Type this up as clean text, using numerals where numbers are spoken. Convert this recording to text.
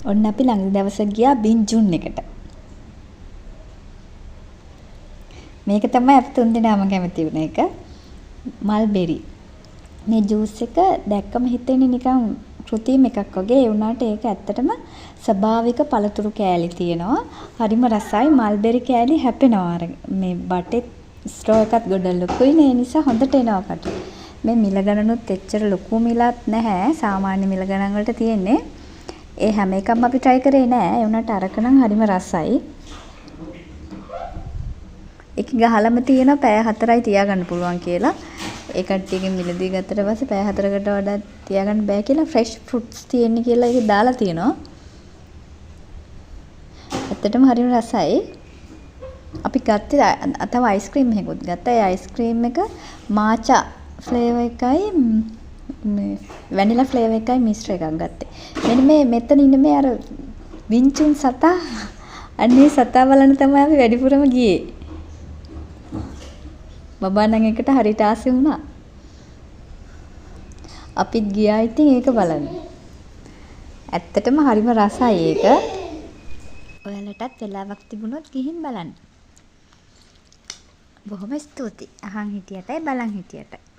ඔන්න අපි ළඟ දවසක් ගියා බින්ජුන් එකට. මේක තමයි අපි තුන්දෙනාම කැමති වුණ එක. මල්බෙරි. මේ ජූස් එක දැක්කම හිතෙන්නේ නිකන් කෘත්‍රිම එකක් වගේ. ඒ වුණාට ඒක ඇත්තටම ස්වභාවික පළතුරු කෑලි තියෙනවා. හරිම රසයි. මල්බෙරි කෑලි හැපෙනවා. අර මේ බටේ ස්ට්‍රෝ එකත් ගොඩ ලොකුයිනේ. ඒ නිසා හොඳට එනවා කට. මේ මිල ගණනුත් එච්චර ලොකු මිලක් නැහැ. සාමාන්‍ය මිල ගණන් වලට තියෙන්නේ. ඒ හැම එකක්ම අපි try කරේ නෑ. ඒ වුණාට අරක නම් හරිම රසයි. ඒක ගහලම තියෙන පැය 4යි තියාගන්න පුළුවන් කියලා. ඒ කට්ටියගෙන් මිලදී ගත්තට පස්සේ පැය 4කට වඩා තියාගන්න බෑ කියලා fresh fruits තියෙන්නේ කියලා ඒක දාලා තියෙනවා. ඇත්තටම හරිම රසයි. අපි ගත්තේ තව අයිස්ක්‍රීම් එකකුත් ගත්තා. ඒ අයිස්ක්‍රීම් එක මාචා ෆ්ලේවර් එකයි මේ වැනිලා ෆ්ලේවර් එකයි මිශ්‍ර එකක් ගත්තේ. මෙන්න මේ මෙතන ඉන්න මේ අර වින්චුන් සතා අන්නේ සතා බලන්න තමයි අපි වැඩිපුරම ගියේ. බබා නම් එකට හරියට ආසෙ වුණා. අපිත් ගියා ඉතින් ඒක බලන්න. ඇත්තටම හරිම රසයි ඒක. ඔයාලටත් වෙලාවක් තිබුණොත් ගිහින් බලන්න. බොහොම ස්තුතියි. අහන් හිටියටයි බලන් හිටියටයි.